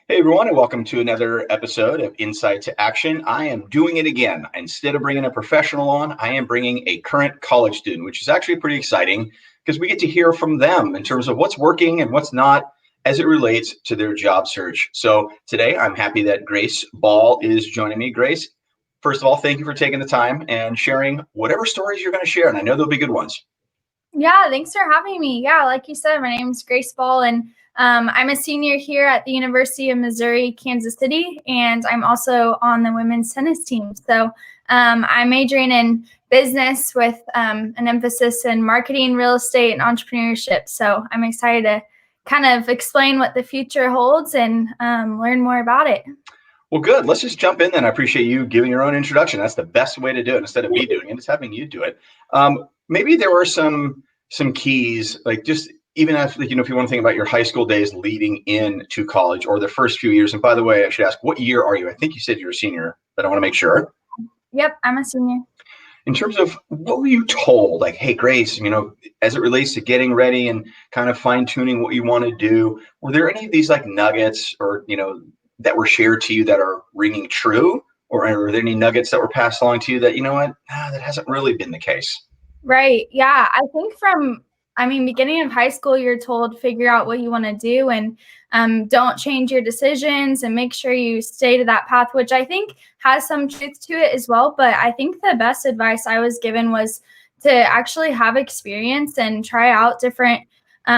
Hey everyone, and welcome to another episode of Insight to Action. I am doing it again. Instead of bringing a professional on, I am bringing a current college student, which is actually pretty exciting because we get to hear from them in terms of what's working and what's not as it relates to their job search. So today I'm happy that Grace Ball is joining me. Grace, first of all, thank you for taking the time and sharing whatever stories you're going to share, and I know they'll be good ones. Yeah, thanks for having me. Yeah, like you said, my name is Grace Ball, and I'm a senior here at the University of Missouri, Kansas City, and I'm also on the women's tennis team. So I'm majoring in business with an emphasis in marketing, real estate, and entrepreneurship. So I'm excited to kind of explain what the future holds and learn more about it. Well, good. Let's just jump in then. I appreciate you giving your own introduction. That's the best way to do it. Instead of me doing it, it's having you do it. Maybe there were some keys, like just even if if you want to think about your high school days leading into college or the first few years. And by the way, I should ask, what year are you? I think you said you're a senior, but I want to make sure. Yep, I'm a senior. In terms of what were you told, like, hey, Grace, as it relates to getting ready and kind of fine tuning what you want to do, were there any of these like nuggets or, that were shared to you that are ringing true? Or are there any nuggets that were passed along to you that, that hasn't really been the case? Right. Yeah. I think beginning of high school, you're told figure out what you want to do and don't change your decisions and make sure you stay to that path, which I think has some truth to it as well. But I think the best advice I was given was to actually have experience and try out different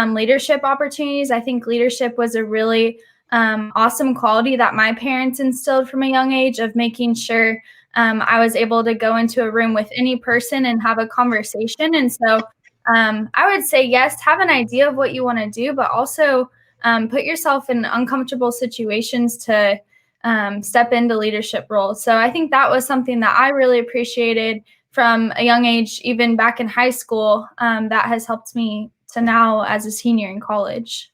leadership opportunities. I think leadership was a really awesome quality that my parents instilled from a young age of making sure I was able to go into a room with any person and have a conversation. And so I would say, yes, have an idea of what you want to do, but also put yourself in uncomfortable situations to step into leadership roles. So I think that was something that I really appreciated from a young age, even back in high school, that has helped me to now as a senior in college.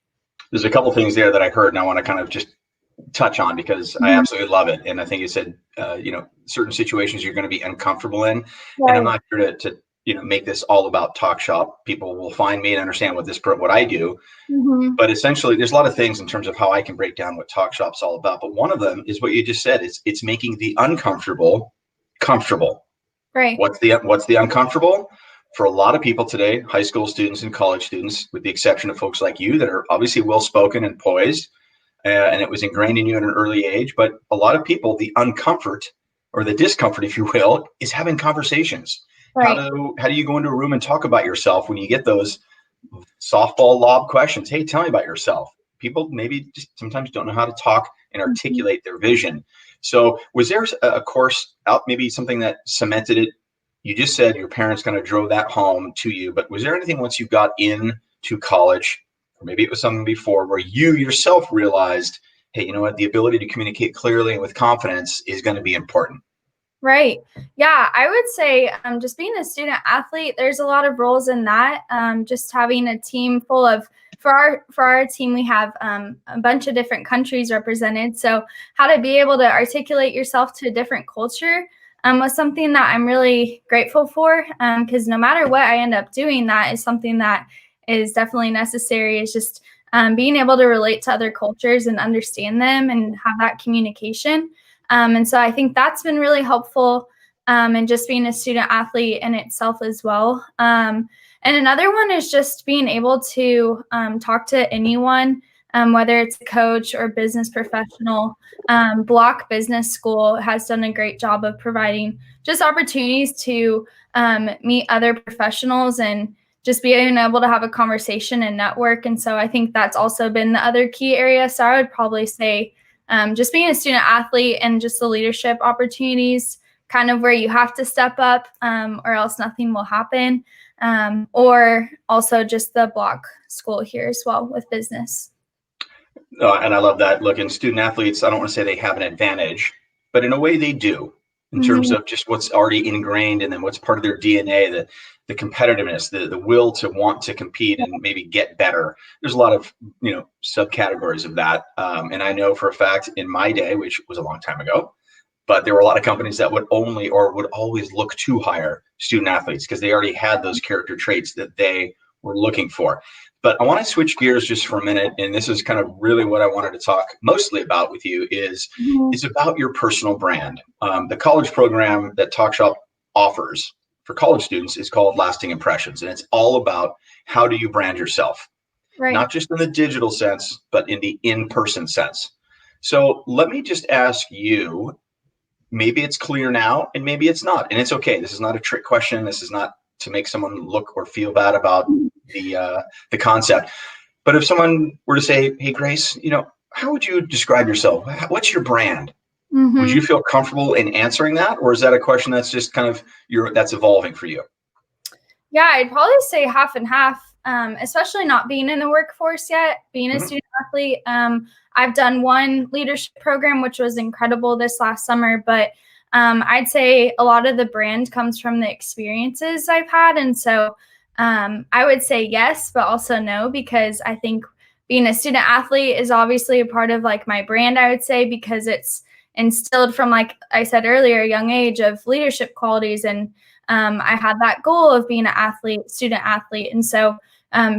There's a couple things there that I heard, and I want to kind of just touch on because I absolutely love it. And I think you said, certain situations you're going to be uncomfortable in. Right. And I'm not here to make this all about talk shop. People will find me and understand what I do. Mm-hmm. But essentially, there's a lot of things in terms of how I can break down what talk shop's all about. But one of them is what you just said. It's making the uncomfortable comfortable. Right. What's the uncomfortable? For a lot of people today, high school students and college students, with the exception of folks like you that are obviously well-spoken and poised, and it was ingrained in you at an early age. But a lot of people, the uncomfort or the discomfort, if you will, is having conversations. Right. How do you go into a room and talk about yourself when you get those softball lob questions? Hey, tell me about yourself. People maybe just sometimes don't know how to talk and articulate their vision. So was there a course out, maybe something that cemented it? You just said your parents kind of drove that home to you, but was there anything once you got into college, or maybe it was something before, where you yourself realized, hey, you know what, the ability to communicate clearly and with confidence is going to be important? Right. Yeah, I would say just being a student athlete, there's a lot of roles in that. Just having a team full of, for our team, we have a bunch of different countries represented. So how to be able to articulate yourself to a different culture was something that I'm really grateful for, because no matter what I end up doing, that is something that is definitely necessary, is just being able to relate to other cultures and understand them and have that communication. And so I think that's been really helpful, and just being a student athlete in itself as well. And another one is just being able to talk to anyone, whether it's a coach or business professional. Block Business School has done a great job of providing just opportunities to meet other professionals and just being able to have a conversation and network. And so I think that's also been the other key area. So I would probably say just being a student athlete and just the leadership opportunities, kind of where you have to step up or else nothing will happen. Or also just the block school here as well with business. And I love that. Look, in student athletes, I don't want to say they have an advantage, but in a way they do, in terms of just what's already ingrained and then what's part of their DNA, the competitiveness, the will to want to compete and maybe get better. There's a lot of, subcategories of that. And I know for a fact in my day, which was a long time ago, but there were a lot of companies that would only or would always look to hire student athletes because they already had those character traits that they were looking for. But I want to switch gears just for a minute. And this is kind of really what I wanted to talk mostly about with you is it's about your personal brand. The college program that TalkShop offers for college students is called Lasting Impressions. And it's all about how do you brand yourself, Right. not just in the digital sense, but in the in-person sense. So let me just ask you, maybe it's clear now and maybe it's not. And it's okay. This is not a trick question. This is not to make someone look or feel bad about the concept. But if someone were to say, hey, Grace, how would you describe yourself? What's your brand? Would you feel comfortable in answering that? Or is that a question that's just kind of that's evolving for you? Yeah, I'd probably say half and half, especially not being in the workforce yet, being a student athlete. I've done one leadership program, which was incredible this last summer, but I'd say a lot of the brand comes from the experiences I've had. And so I would say yes, but also no, because I think being a student athlete is obviously a part of like my brand, I would say, because it's instilled from, like I said earlier, a young age of leadership qualities. And I had that goal of being an athlete, student athlete. And so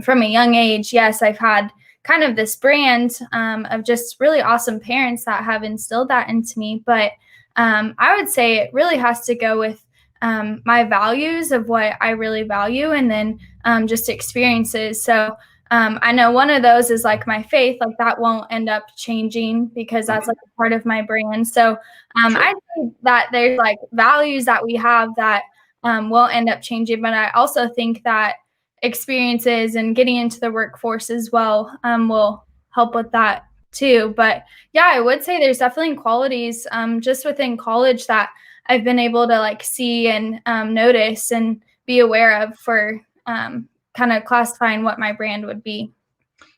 from a young age, yes, I've had kind of this brand of just really awesome parents that have instilled that into me. But I would say it really has to go with my values of what I really value, and then just experiences. So I know one of those is like my faith, like that won't end up changing because that's like a part of my brand. So I think that there's like values that we have that won't end up changing. But I also think that experiences and getting into the workforce as well will help with that too. But yeah, I would say there's definitely qualities just within college that I've been able to like see and notice and be aware of for kind of classifying what my brand would be.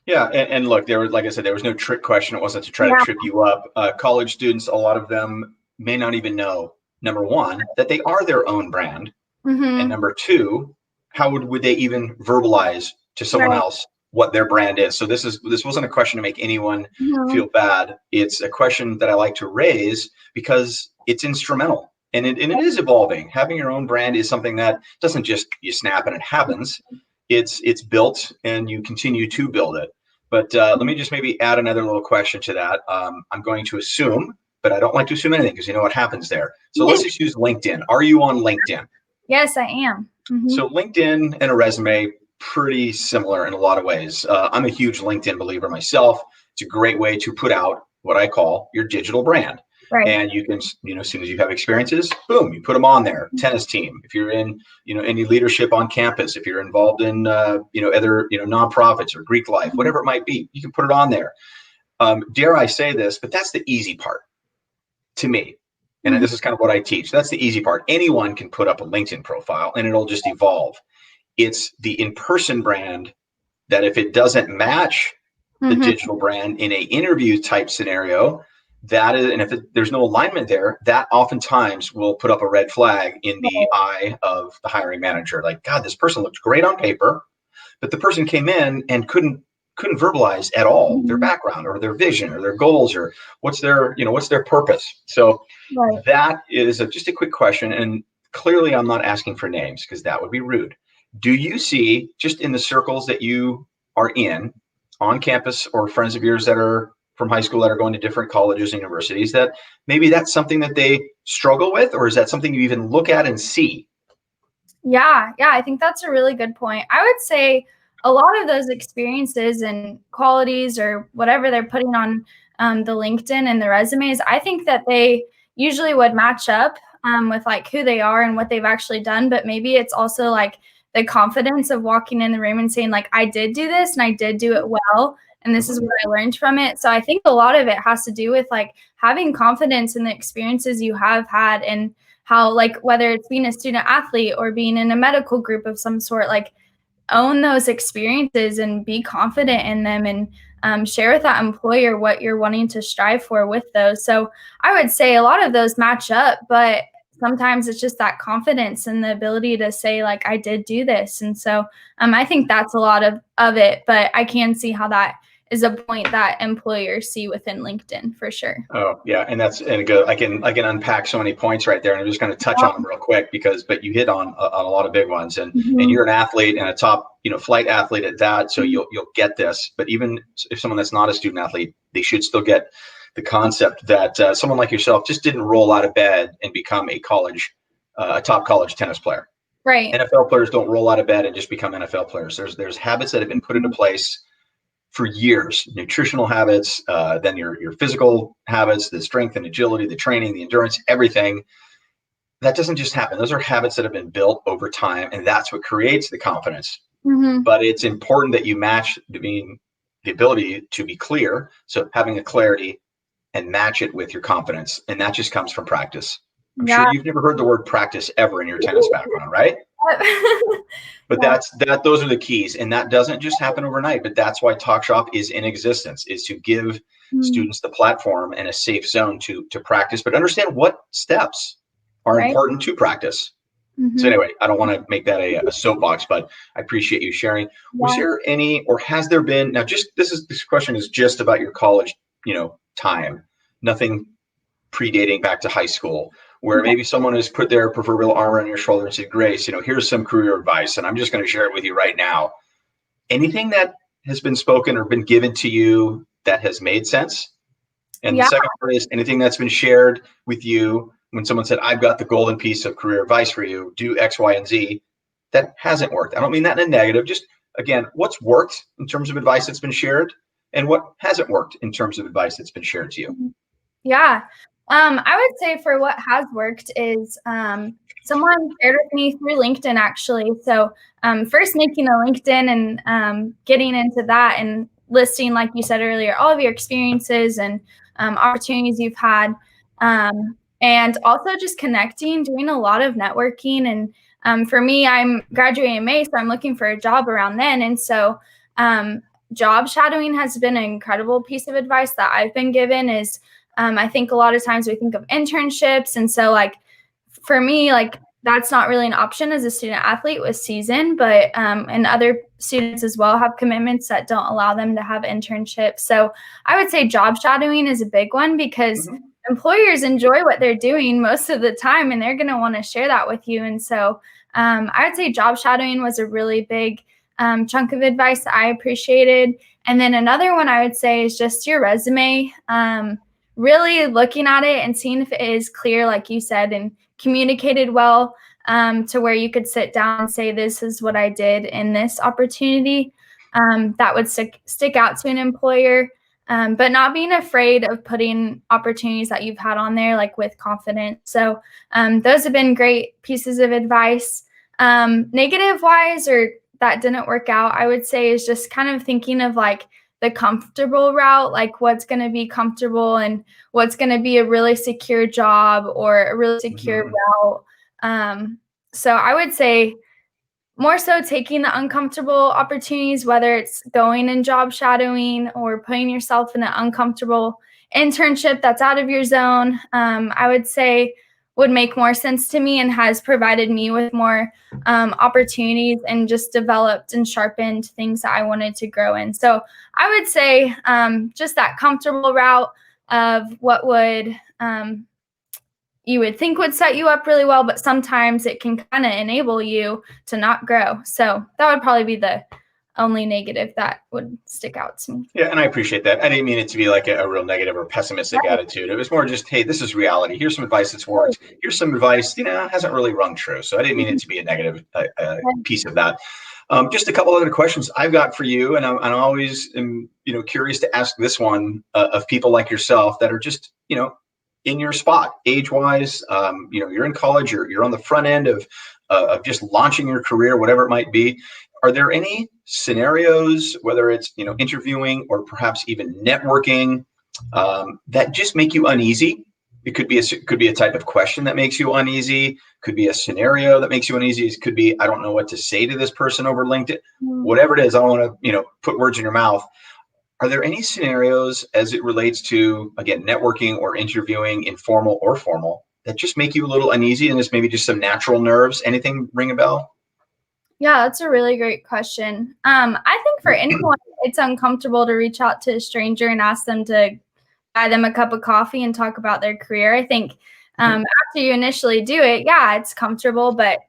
Yeah, and look, like I said, there was no trick question. It wasn't to try to trip you up. College students, a lot of them may not even know, number one, that they are their own brand. And number two, how would they even verbalize to someone else what their brand is? So this wasn't a question to make anyone feel bad. It's a question that I like to raise because it's instrumental and it is evolving. Having your own brand is something that doesn't just you snap and it happens. It's built and you continue to build it. But let me just maybe add another little question to that. I'm going to assume, but I don't like to assume anything because you know what happens there. So let's just use LinkedIn. Are you on LinkedIn? Yes, I am. So LinkedIn and a resume, pretty similar in a lot of ways. I'm a huge LinkedIn believer myself. It's a great way to put out what I call your digital brand. Right. And you can, as soon as you have experiences, boom, you put them on there. Tennis team. If you're in, any leadership on campus, if you're involved in, other, nonprofits or Greek life, whatever it might be, you can put it on there. Dare I say this, but that's the easy part to me. And this is kind of what I teach. That's the easy part. Anyone can put up a LinkedIn profile and it'll just evolve. It's the in-person brand that if it doesn't match the digital brand in a interview type scenario, that is, and if there's no alignment there, that oftentimes will put up a red flag in the eye of the hiring manager. Like, God, this person looks great on paper, but the person came in and couldn't verbalize at all their background or their vision or their goals or what's their purpose. So that is just a quick question. And clearly I'm not asking for names because that would be rude. Do you see, just in the circles that you are in on campus or friends of yours that are from high school that are going to different colleges and universities, that maybe that's something that they struggle with, or is that something you even look at and see? Yeah, I think that's a really good point. I would say a lot of those experiences and qualities or whatever they're putting on the LinkedIn and the resumes, I think that they usually would match up with like who they are and what they've actually done. But maybe it's also like the confidence of walking in the room and saying like, I did do this and I did do it well. And this is what I learned from it. So I think a lot of it has to do with like having confidence in the experiences you have had and how, like, whether it's being a student athlete or being in a medical group of some sort, like own those experiences and be confident in them and share with that employer what you're wanting to strive for with those. So I would say a lot of those match up, but sometimes it's just that confidence and the ability to say like, I did do this. And so I think that's a lot of it, but I can see how that is a point that employers see within LinkedIn for sure. Oh yeah, and I can unpack so many points right there, and I'm just going to touch on them real quick but you hit on a lot of big ones, and you're an athlete and a top flight athlete at that, so you'll get this. But even if someone that's not a student athlete, they should still get the concept that someone like yourself just didn't roll out of bed and become a top college tennis player. Right. NFL players don't roll out of bed and just become NFL players. There's habits that have been put into place for years, nutritional habits, then your physical habits, the strength and agility, the training, the endurance, everything. That doesn't just happen. Those are habits that have been built over time, and that's what creates the confidence. But it's important that you match the ability to be clear. So having a clarity and match it with your confidence. And that just comes from practice. I'm sure you've never heard the word practice ever in your tennis background, right? But those are the keys, and that doesn't just happen overnight. But that's why Talk Shop is in existence, is to give students the platform and a safe zone to practice, but understand what steps are important to practice. So anyway, I don't want to make that a soapbox, but I appreciate you sharing. Was there any, or has there been, now just this question is just about your college time, nothing predating back to high school, where maybe someone has put their proverbial arm on your shoulder and said, Grace, here's some career advice, and I'm just going to share it with you right now. Anything that has been spoken or been given to you that has made sense? And the second part is anything that's been shared with you when someone said, I've got the golden piece of career advice for you, do X, Y, and Z, that hasn't worked. I don't mean that in a negative, just again, what's worked in terms of advice that's been shared and what hasn't worked in terms of advice that's been shared to you? Yeah. I would say for what has worked is someone shared with me through LinkedIn, actually. So first making a LinkedIn and getting into that and listing, like you said earlier, all of your experiences and opportunities you've had. And also just connecting, doing a lot of networking. And for me, I'm graduating in May, so I'm looking for a job around then. And so job shadowing has been an incredible piece of advice that I've been given is I think a lot of times we think of internships. And so for me, that's not really an option as a student athlete with season, but and other students as well have commitments that don't allow them to have internships. So I would say job shadowing is a big one because employers enjoy what they're doing most of the time, and they're going to want to share that with you. And so I would say job shadowing was a really big chunk of advice that I appreciated. And then another one I would say is just your resume. Really looking at it and seeing if it is clear, like you said, and communicated well to where you could sit down and say, this is what I did in this opportunity. That would stick out to an employer, but not being afraid of putting opportunities that you've had on there, with confidence. So those have been great pieces of advice. Negative wise, or that didn't work out, I would say is just kind of thinking of the comfortable route, what's going to be comfortable and what's going to be a really secure job or a really secure route. So I would say more so taking the uncomfortable opportunities, whether it's going and job shadowing or putting yourself in an uncomfortable internship that's out of your zone, I would say would make more sense to me and has provided me with more opportunities and just developed and sharpened things that I wanted to grow in. So I would say just that comfortable route of what would you would think would set you up really well, but sometimes it can kind of enable you to not grow. So that would probably be the only negative that would stick out to me. Yeah, and I appreciate that. I didn't mean it to be like a real negative or pessimistic attitude. It was more just, hey, this is reality. Here's some advice that's worked. Here's some advice, hasn't really rung true. So I didn't mean it to be a negative piece of that. Just a couple other questions I've got for you, and I'm always curious to ask this one of people like yourself that are just in your spot, age-wise. You're in college, you're on the front end of just launching your career, whatever it might be. Are there any scenarios, whether it's interviewing or perhaps even networking, that just make you uneasy? It could be a type of question that makes you uneasy. Could be a scenario that makes you uneasy. It could be, I don't know what to say to this person over LinkedIn. Whatever it is, I don't want to put words in your mouth. Are there any scenarios as it relates to, again, networking or interviewing, informal or formal, that just make you a little uneasy and there's maybe just some natural nerves? Anything ring a bell? Yeah, that's a really great question. I think for anyone, it's uncomfortable to reach out to a stranger and ask them to buy them a cup of coffee and talk about their career. I think after you initially do it, yeah, it's comfortable, but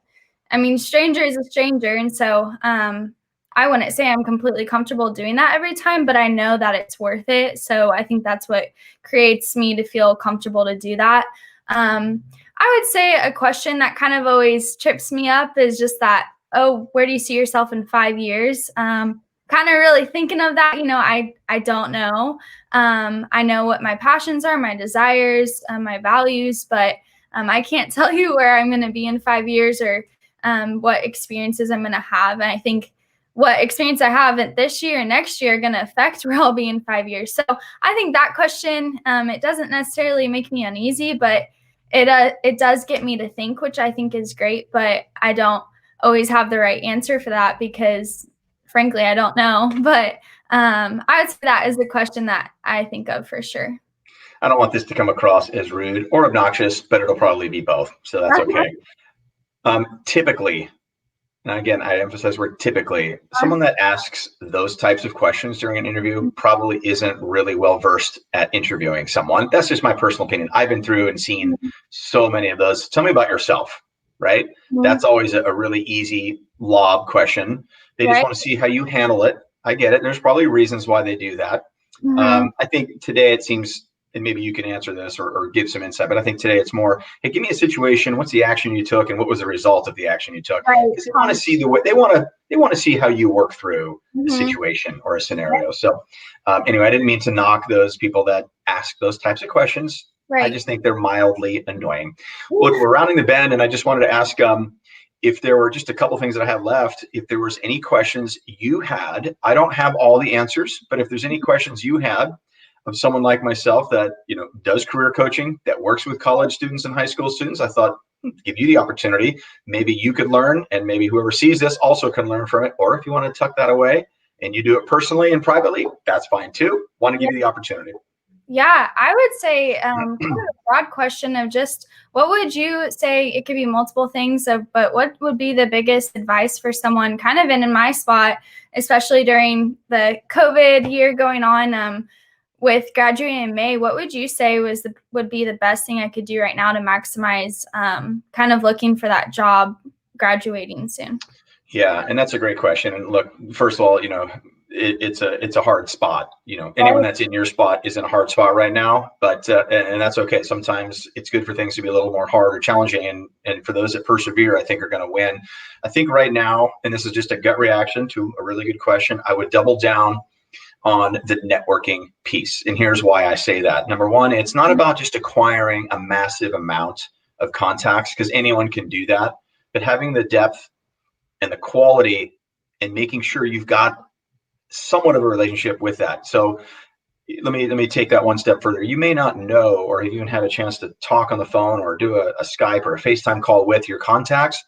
I mean, stranger is a stranger. And so I wouldn't say I'm completely comfortable doing that every time, but I know that it's worth it. So I think that's what creates me to feel comfortable to do that. I would say a question that kind of always trips me up is just that, oh, where do you see yourself in 5 years? Kind of really thinking of that, I don't know. I know what my passions are, my desires, my values, but I can't tell you where I'm going to be in 5 years or what experiences I'm going to have. And I think what experience I have this year and next year are going to affect where I'll be in 5 years. So I think that question, it doesn't necessarily make me uneasy, but it does get me to think, which I think is great, but I don't always have the right answer for that because frankly, I don't know. But I would say that is the question that I think of for sure. I don't want this to come across as rude or obnoxious, but it'll probably be both. So that's okay. Typically, and again, I emphasize word typically, someone that asks those types of questions during an interview probably isn't really well versed at interviewing someone. That's just my personal opinion. I've been through and seen so many of those. Tell me about yourself, right? That's always a really easy lob question. They just want to see how you handle it. I get it. There's probably reasons why they do that. I think today it seems, and maybe you can answer this or give some insight, but I think today it's more, hey, give me a situation. What's the action you took, and what was the result of the action you took? Because they want to see the way they want to see how you work through a situation or a scenario. So anyway, I didn't mean to knock those people that ask those types of questions. I just think they're mildly annoying. Look, we're rounding the bend, and I just wanted to ask if there were just a couple things that I have left, if there was any questions you had. I don't have all the answers, but if there's any questions you had of someone like myself that does career coaching, that works with college students and high school students, I thought give you the opportunity. Maybe you could learn, and maybe whoever sees this also can learn from it. Or if you want to tuck that away and you do it personally and privately, that's fine too. Want to give you the opportunity. Yeah, I would say kind of a broad question of just what would you say, it could be multiple things, but what would be the biggest advice for someone kind of in my spot, especially during the COVID year going on with graduating in May? What would you say would be the best thing I could do right now to maximize kind of looking for that job graduating soon? Yeah, and that's a great question. And look, first of all, it's a hard spot. Anyone that's in your spot is in a hard spot right now, but and that's okay. Sometimes it's good for things to be a little more hard or challenging, and for those that persevere, I think are going to win. I think right now, and this is just a gut reaction to a really good question, I would double down on the networking piece. And here's why I say that. Number one, it's not about just acquiring a massive amount of contacts, because anyone can do that, but having the depth and the quality and making sure you've got somewhat of a relationship with that. So let me take that one step further. You may not know or even had a chance to talk on the phone or do a Skype or a FaceTime call with your contacts,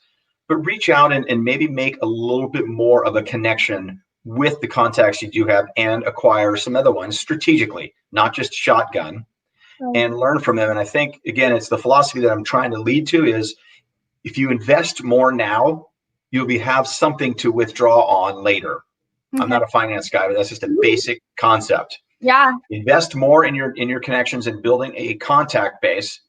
but reach out and maybe make a little bit more of a connection with the contacts you do have and acquire some other ones strategically, not just shotgun, and learn from them. And I think, again, it's the philosophy that I'm trying to lead to is if you invest more now, you'll have something to withdraw on later. I'm not a finance guy, but that's just a basic concept. Yeah. Invest more in your connections and building a contact base,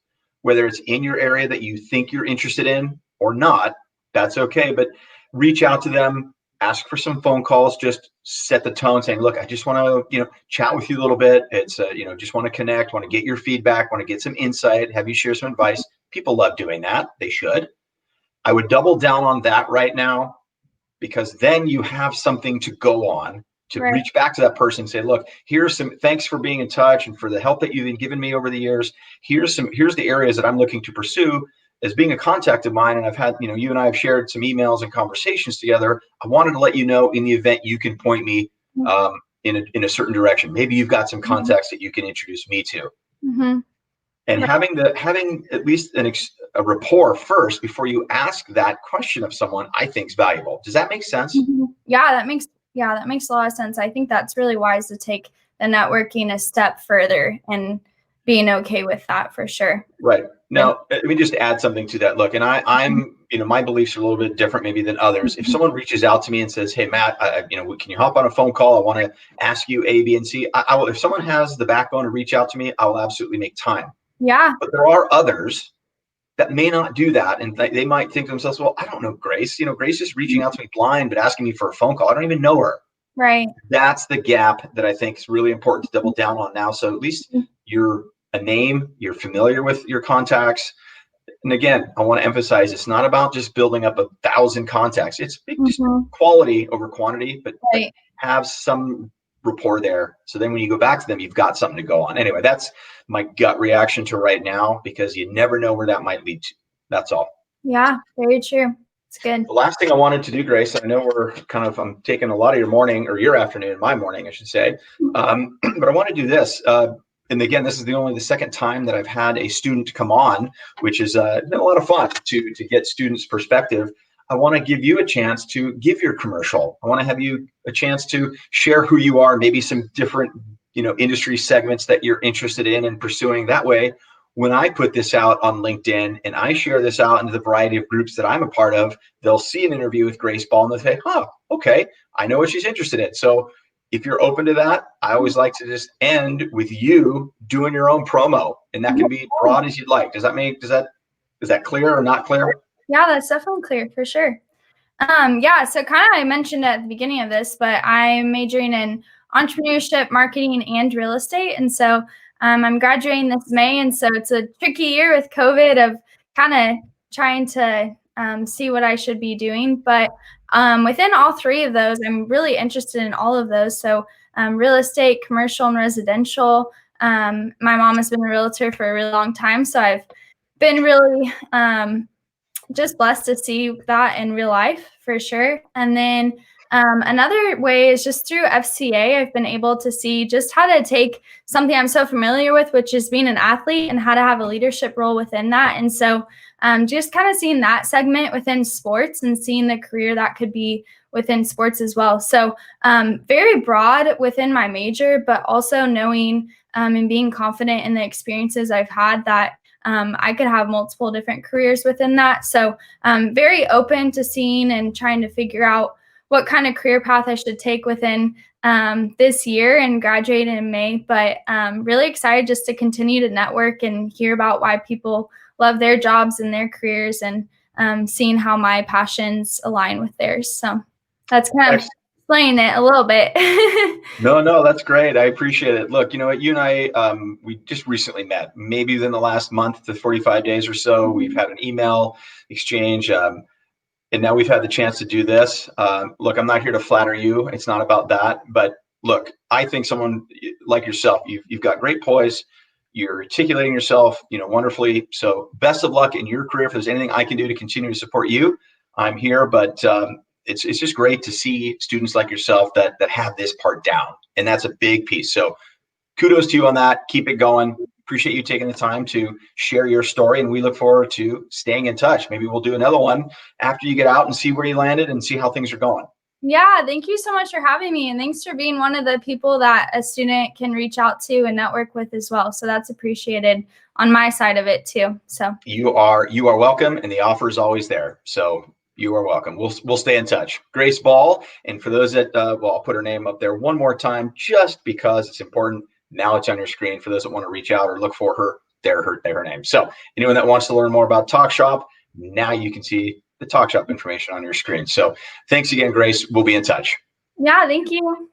whether it's in your area that you think you're interested in or not, that's okay. But reach out to them, ask for some phone calls, just set the tone saying, look, I just want to, chat with you a little bit. It's, just want to connect, want to get your feedback, want to get some insight, have you share some advice. People love doing that. They should. I would double down on that right now, because then you have something to go on to reach back to that person and say, look, thanks for being in touch and for the help that you've been giving me over the years. Here's the areas that I'm looking to pursue as being a contact of mine. And I've had, you and I have shared some emails and conversations together. I wanted to let you know in the event you can point me in a certain direction. Maybe you've got some contacts that you can introduce me to. And having at least a rapport first before you ask that question of someone, I think is valuable. Does that make sense? Yeah, that makes a lot of sense. I think that's really wise to take the networking a step further and being okay with that for sure. Right. Now, let me just add something to that. Look, and I'm, my beliefs are a little bit different maybe than others. If someone reaches out to me and says, "Hey, Matt, can you hop on a phone call? I want to ask you A, B, and C." I will. If someone has the backbone to reach out to me, I will absolutely make time. Yeah. But there are others that may not do that, and they might think to themselves, "Well, I don't know Grace. Grace is reaching out to me blind, but asking me for a phone call. I don't even know her." Right. That's the gap that I think is really important to double down on now. So at least you're a name, you're familiar with your contacts. And again, I want to emphasize it's not about just building up 1,000 contacts. It's just quality over quantity, but have some rapport there. So then when you go back to them, you've got something to go on. Anyway, that's my gut reaction to right now, because you never know where that might lead to. That's all. Yeah, very true. It's good. The last thing I wanted to do, Grace, I know I'm taking a lot of your morning, or your afternoon, my morning, I should say. But I want to do this. And again, this is the second time that I've had a student come on, which is been a lot of fun to get students' perspective. I want to give you a chance to give your commercial. I want to have you a chance to share who you are, maybe some different, industry segments that you're interested in and pursuing. That way, when I put this out on LinkedIn and I share this out into the variety of groups that I'm a part of, they'll see an interview with Grace Ball and they'll say, "Oh, okay, I know what she's interested in." So if you're open to that, I always like to just end with you doing your own promo, and that can be broad as you'd like. Is that clear or not clear? Yeah, that's definitely clear for sure. Yeah, so kind of I mentioned at the beginning of this, but I'm majoring in entrepreneurship, marketing, and real estate. And so I'm graduating this May. And so it's a tricky year with COVID of kind of trying to see what I should be doing. But within all three of those, I'm really interested in all of those. So real estate, commercial, and residential. My mom has been a realtor for a really long time. So I've been really just blessed to see that in real life for sure. And then another way is just through FCA, I've been able to see just how to take something I'm so familiar with, which is being an athlete, and how to have a leadership role within that. And so just kind of seeing that segment within sports and seeing the career that could be within sports as well. So very broad within my major, but also knowing and being confident in the experiences I've had that I could have multiple different careers within that. So very open to seeing and trying to figure out what kind of career path I should take within this year and graduate in May. But really excited just to continue to network and hear about why people love their jobs and their careers, and seeing how my passions align with theirs. So that's kind of explaining it a little bit. No, that's great. I appreciate it. Look, you know what, you and I, we just recently met, maybe within the last month to 45 days or so. We've had an email exchange, and now we've had the chance to do this. Look, I'm not here to flatter you. It's not about that. But look, I think someone like yourself, you've got great poise. You're articulating yourself, wonderfully. So best of luck in your career. If there's anything I can do to continue to support you, I'm here. But it's just great to see students like yourself that have this part down, and that's a big piece. So kudos to you on that. Keep it going. Appreciate you taking the time to share your story, and we look forward to staying in touch. Maybe we'll do another one after you get out and see where you landed and see how things are going. Yeah, thank you so much for having me, and thanks for being one of the people that a student can reach out to and network with as well. So that's appreciated on my side of it too. So you are welcome, and the offer is always there. So you are welcome. We'll stay in touch. Grace Ball, and for those that I'll put her name up there one more time just because it's important. Now it's on your screen for those that want to reach out or look for her. There her name. So anyone that wants to learn more about Talk Shop, now you can see the Talk Shop information on your screen. So thanks again, Grace. We'll be in touch. Yeah, thank you.